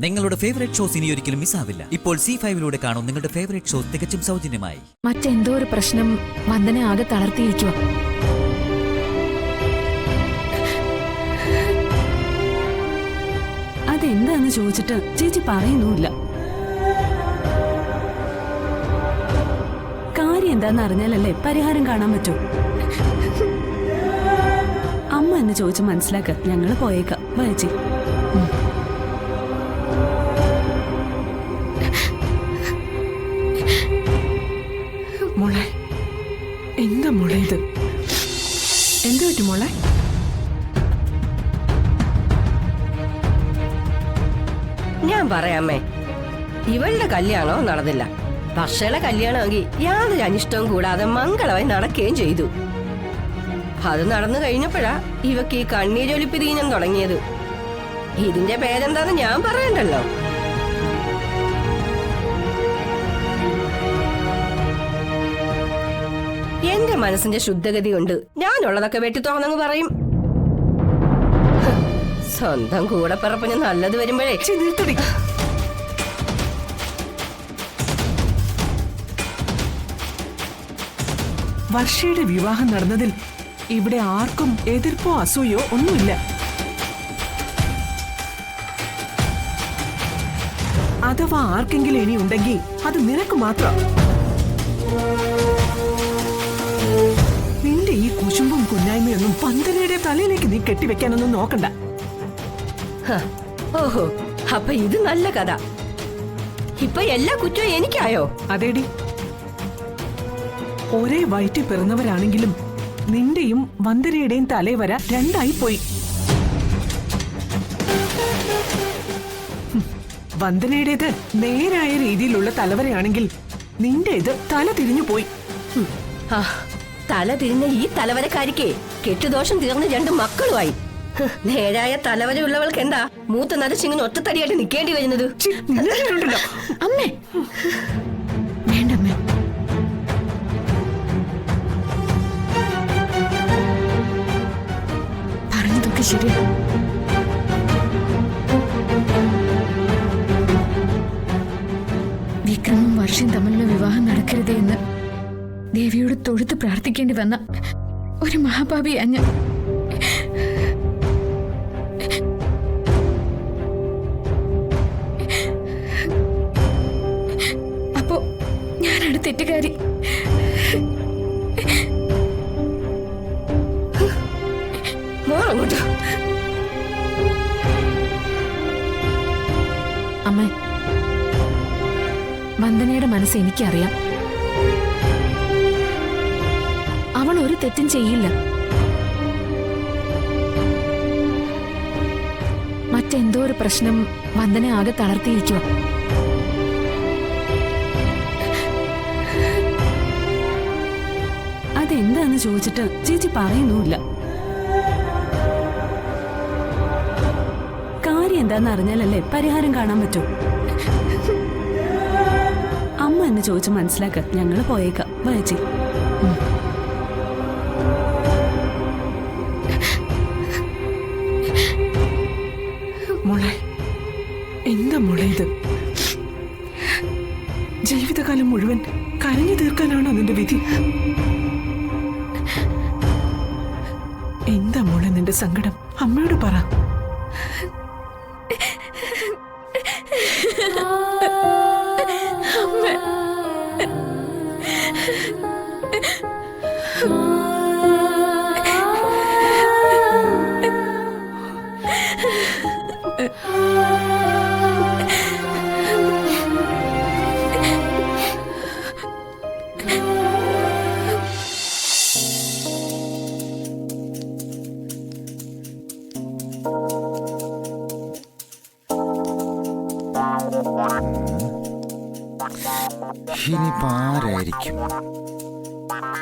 നിങ്ങളുടെ favourite shows ഇനി ഒരിക്കലും മിസ്സാവില്ല. ഇപ്പോൾ C5 കാണും നിങ്ങളുടെ ഫേവറേറ്റ് ഷോസ് തികച്ചും സൗജന്യമായി. മറ്റെന്തോ ഒരു പ്രശ്നം വന്ദന ആകെ തളർത്തിയിരിക്കുക. അതെന്താന്ന് ചോദിച്ചിട്ട് ചേച്ചി പറയുന്നുമില്ല. കാര്യം എന്താന്ന് അറിഞ്ഞാലല്ലേ പരിഹാരം കാണാൻ പറ്റൂ. അമ്മ എന്ന് ചോദിച്ച് മനസ്സിലാക്ക. ഞങ്ങള് പോയേക്കാം. ചേച്ചി മോളെ, എന്താ മോളെ ഇത്? എന്ത് പറ്റി മോളെ? ഞാൻ പറയാമേ, ഇവളുടെ കല്യാണോ നടന്നില്ല. വർഷയുടെ കല്യാണമെങ്കിൽ യാതൊരു അനിഷ്ടവും കൂടാതെ മംഗളമായി നടക്കുകയും ചെയ്തു. അത് നടന്നു കഴിഞ്ഞപ്പോഴാ ഇവക്ക് ഈ കണ്ണീരൊലിപ്പ് തീനം തുടങ്ങിയത്. ഇതിന്റെ പേരെന്താന്ന് ഞാൻ പറയണ്ടല്ലോ. എന്റെ മനസ്സിന്റെ ശുദ്ധഗതി കൊണ്ട് ഞാനുള്ളതൊക്കെ വെട്ടി തുറന്നങ്ങ് പറയും. സ്വന്തം കൂടെ പിറപ്പിന് നല്ലത് വരുമ്പോഴേ വർഷയുടെ വിവാഹം നടന്നതിൽ ഇവിടെ ആർക്കും എതിർപ്പോ അസൂയോ ഒന്നുമില്ല. അഥവാ ആർക്കെങ്കിലും ഇനി ഉണ്ടെങ്കിൽ അത് നിനക്ക് മാത്രം. നിന്റെ ഈ കുശുമ്പും കുഞ്ഞായ്മയൊന്നും വന്ദനയുടെ തലയിലേക്ക് നീ കെട്ടിവെക്കാനൊന്നും നോക്കണ്ട. ഓഹോ, അപ്പൊ ഇത് നല്ല കഥ. ഇപ്പൊ എല്ലാ കുറ്റവും എനിക്കായോ? അതേടി, ഒരേ വയറ്റിൽ പിറന്നവരാണെങ്കിലും നിന്റെയും വന്ദനയുടെയും തലവര രണ്ടായി പോയി. വന്ദനയുടേത് നേരായ രീതിയിലുള്ള തലവരയാണെങ്കിൽ നിന്റെ ഇത് തല തിരിഞ്ഞു പോയി. തല തിരിഞ്ഞ ഈ തലവരക്കാരിക്ക് കെട്ടുദോഷം തീർന്ന് 2 മക്കളുമായി. നേരായ തലവരയുള്ളവൾക്ക് എന്താ മൂത്ത നരച്ചിങ്ങനെ ഒറ്റത്തടിയായിട്ട് നിൽക്കേണ്ടി വരുന്നത്? അമ്മേ, വേണ്ടമ്മേ. പറഞ്ഞതൊക്കെ ശരിയാ. വിക്രമും വർഷയും തമ്മിലുള്ള വിവാഹം നടക്കരുതേ എന്ന് ദേവിയോട് തൊഴുത്ത് പ്രാർത്ഥിക്കേണ്ടി വന്ന ഒരു മഹാപാപിയാ ഞാൻ. അപ്പോ ഞാനാണ് തെറ്റുകാരി. അമ്മ, വന്ദനയുടെ മനസ്സ് എനിക്കറിയാം. അവൾ ഒരു തെറ്റും ചെയ്യില്ല. മറ്റെന്തോ ഒരു പ്രശ്നം വന്ദന ആകെ തളർത്തിയിരിക്കുക. അതെന്താന്ന് ചോദിച്ചിട്ട് ചേച്ചി പറയുന്നുമില്ല. കാര്യം എന്താന്ന് അറിഞ്ഞാലല്ലേ പരിഹാരം കാണാൻ പറ്റൂ. അമ്മ എന്ന് ചോദിച്ച് മനസ്സിലാക്ക. ഞങ്ങള് പോയേക്കാം. ചേച്ചി മോളെ, എന്താ മോളെ ഇത്? ജീവിതകാലം മുഴുവൻ കരഞ്ഞു തീർക്കാനാണോ നിന്റെ വിധി? എന്താ മോളെ നിന്റെ സങ്കടം? അമ്മയോട് പറ. ഇനിയിപ്പോ ആരായിരിക്കും?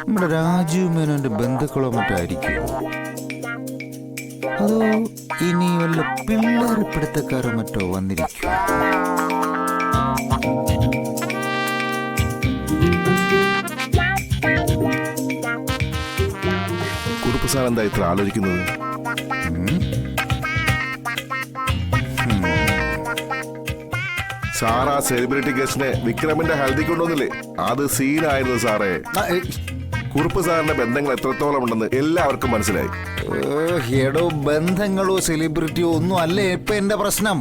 നമ്മുടെ രാജീവ് മേനോന്റെ ബന്ധുക്കളോ മറ്റായിരിക്കും? അതോ ഇനി വല്ല പിള്ളേർ പിടുത്തക്കാരോ മറ്റോ വന്നിരിക്കും? സാർ എന്താ ഇത്ര ആലോചിക്കുന്നത്? സാർ ആ സെലിബ്രിറ്റി ഗസ്റ്റിനെ വിക്രമിന്റെ ഹൽദി കൊണ്ടുവന്നില്ലേ, അത് സീനായിരുന്നു സാറേ. കുറുപ്പ് സാറിന്റെ ബന്ധങ്ങൾ എത്രത്തോളം ഉണ്ടെന്ന് എല്ലാവർക്കും മനസ്സിലായി. എടോ, ബന്ധങ്ങളോ സെലിബ്രിറ്റിയോ ഒന്നും അല്ലേ ഇപ്പൊ എന്റെ പ്രശ്നം.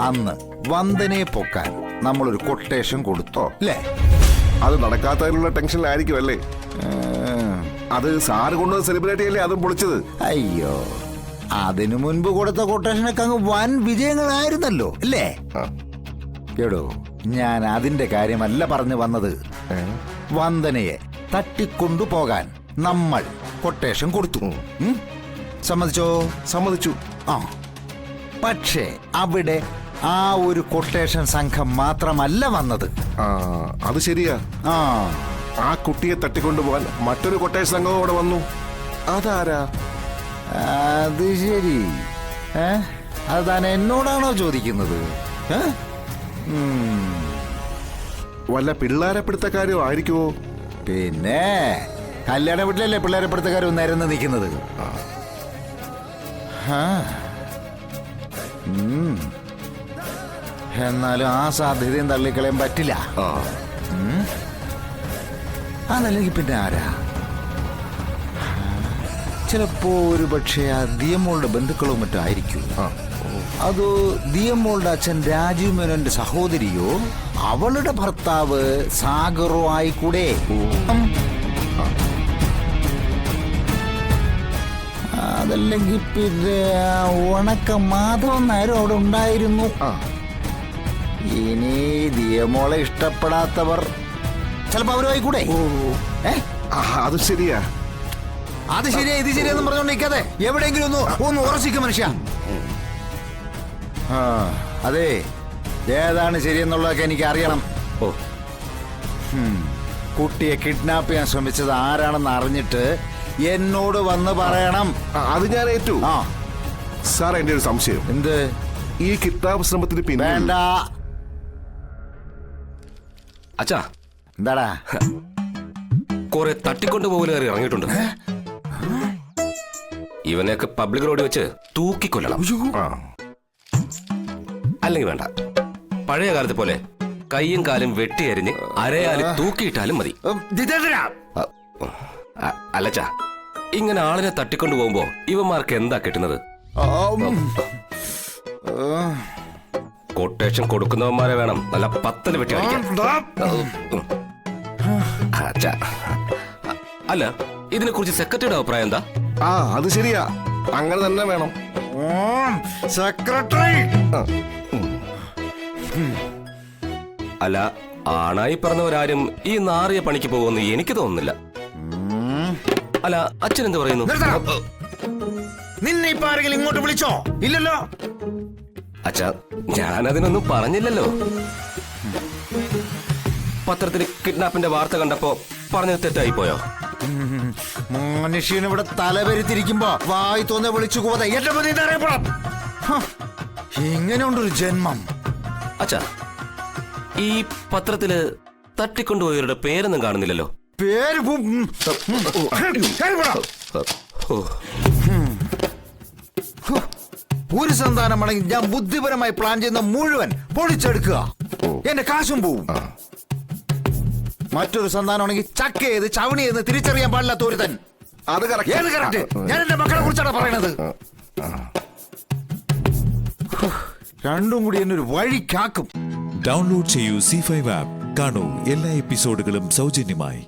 അന്ന് വന്ദനെ പൊക്കാൻ നമ്മളൊരു കൊട്ടേഷൻ കൊടുത്തോ അല്ലേ? അത് നടക്കാത്തതിനുള്ള ടെൻഷനിലായിരിക്കും അല്ലേ? അത് സാറ് കൊണ്ടുവന്ന സെലിബ്രിറ്റി അല്ലേ അതും പൊളിച്ചത്? അയ്യോ, അതിനു മുൻപ് കൊടുത്ത കൊട്ടേഷനൊക്കെ അങ്ങ് വൻ വിജയങ്ങളായിരുന്നല്ലോ അല്ലേ? എടോ, ഞാൻ അതിന്റെ കാര്യമല്ല പറഞ്ഞു വന്നത്. വന്ദനയെ തട്ടിക്കൊണ്ടുപോകാൻ നമ്മൾ കൊട്ടേഷൻ കൊടുത്തു. സമ്മതിച്ചോ? സമ്മതിച്ചു. ആ, പക്ഷേ അവിടെ ആ ഒരു കൊട്ടേഷൻ സംഘം മാത്രമല്ല വന്നത്. അത് ശരിയാ. ആ കുട്ടിയെ തട്ടിക്കൊണ്ടുപോകാൻ മറ്റൊരു കൊട്ടേഷൻ സംഘവും കൂടെ വന്നു. അതാരാ? അത് ശരി. അത് താൻ എന്നോടാണോ ചോദിക്കുന്നത്? വല്ല പിള്ളേരെപ്പിടുത്തക്കാരോ ആയിരിക്കുമോ? പിന്നെ കല്യാണ വീട്ടിലല്ലേ പിള്ളേരെപ്പിടുത്തക്കാരും നിരന്ന് നിൽക്കുന്നത്. എന്നാലും ആ സാധ്യതയും തള്ളിക്കളയാൻ പറ്റില്ല. അതല്ലെങ്കിൽ പിന്നെ ആരാ? ചിലപ്പോ ഒരു പക്ഷേ ആ ദിയമോളുടെ ബന്ധുക്കളോ മറ്റോ ആയിരിക്കും. അതോ ദിയമോളുടെ അച്ഛൻ രാജീവ് മേനോന്റെ സഹോദരിയോ അവളുടെ ഭർത്താവ് സാഗറോ ആയിക്കൂടെ? അതല്ലെങ്കിൽ പിന്നെ ഉണക്ക മാധവൻ നായരും അവിടെ ഉണ്ടായിരുന്നു. ഇനി ദിയമോളെ ഇഷ്ടപ്പെടാത്തവർ ചിലപ്പോ അവരുമായിക്കൂടെ? അത് ശരിയാ. അത് ശരിയാ, ഇത് ശരിയാന്ന് പറഞ്ഞോണ്ടിരിക്കാതെ എവിടെയെങ്കിലും ഒന്ന് ഉറച്ചിക്കും മനുഷ്യ. അതെ, ഏതാണ് ശരിയെന്നുള്ളതൊക്കെ എനിക്ക് അറിയണം. കുട്ടിയെ കിഡ്നാപ്പ് ചെയ്യാൻ ശ്രമിച്ചത് ആരാണെന്ന് അറിഞ്ഞിട്ട് എന്നോട് വന്ന് പറയണം. അത് ഞാൻ ഏറ്റു. സാർ, എന്റെ ഒരു സംശയം. എന്ത്? ഈ കിഡ്നാപ്പ് ശ്രമത്തിന് പിന്നെ വേണ്ട. അച്ഛാ, എന്താടാ? കുറെ തട്ടിക്കൊണ്ടുപോകലുകാർ ഇറങ്ങിയിട്ടുണ്ട്. ഇവനെയൊക്കെ പബ്ലിക് റോഡിൽ വെച്ച് തൂക്കിക്കൊല്ലണം. അല്ലെങ്കിൽ വേണ്ട, പഴയ കാലത്തെ പോലെ കൈയും കാലും വെട്ടിയരിഞ്ഞ് അരയാല് തൂക്കിയിട്ടാലും മതി. അല്ലച്ചാ, ഇങ്ങനെ ആളിനെ തട്ടിക്കൊണ്ടു പോകുമ്പോ ഇവന്മാർക്ക് എന്താ കിട്ടുന്നത്? കൊട്ടേഷൻ കൊടുക്കുന്നവന്മാരെ വേണം നല്ല പത്തല് വെട്ടി അടിക്കാൻ. അല്ല, ഇതിനെ കുറിച്ച് സെക്രട്ടറിയുടെ അഭിപ്രായം എന്താ? അത് ശരിയാ, അങ്ങനെ തന്നെ വേണം. സെക്രട്ടറി അല്ല, ആണായി പറഞ്ഞവരാരും ഈ നാറിയ പണിക്ക് പോകുമെന്ന് എനിക്ക് തോന്നുന്നില്ല. അല്ല, അച്ഛൻ എന്ത് പറയുന്നു? നിന്നെ ഇപ്പൊ ആരെങ്കിലും ഇങ്ങോട്ട് വിളിച്ചോ? ഇല്ലല്ലോ. അച്ഛാ, ഞാനതിനൊന്നും പറഞ്ഞില്ലല്ലോ. പത്രത്തിൽ കിഡ്നാപ്പിന്റെ വാർത്ത കണ്ടപ്പോ പറഞ്ഞത് തെറ്റായി പോയോ? മനുഷ്യൻ ഇവിടെ തലവരുത്തിരിക്കുമ്പോ വായി തോന്നെ വിളിച്ചു പോകാതെ ഇങ്ങനെയുണ്ടൊരു ജന്മം. അച്ഛാ, ഈ പത്രത്തില് തട്ടിക്കൊണ്ടുപോയവരുടെ പേരൊന്നും കാണുന്നില്ലല്ലോ. പേര് ഒരു സന്താനമാണെങ്കിൽ ഞാൻ ബുദ്ധിപരമായി പ്ലാൻ ചെയ്യുന്ന മുഴുവൻ പൊളിച്ചെടുക്കുക. എന്റെ കാശും പോവും. മറ്റൊരു സന്താനമാണെങ്കിൽ ചക്ക ചെയ്ത് ചവണി ചെയ്ത് തിരിച്ചറിയാൻ പാടില്ലാത്ത ഒരുത്തൻ. അത് ഏത് കറക്റ്റ്? ഞാൻ എന്റെ മക്കളെ കുറിച്ചാണ് പറയണത്. രണ്ടും കൂടി എന്നെ ഒരു വഴിക്കാക്കും. ഡൗൺലോഡ് ചെയ്യൂ C5 ആപ്പ്. കാണൂ എല്ലാ എപ്പിസോഡുകളും സൗജന്യമായി.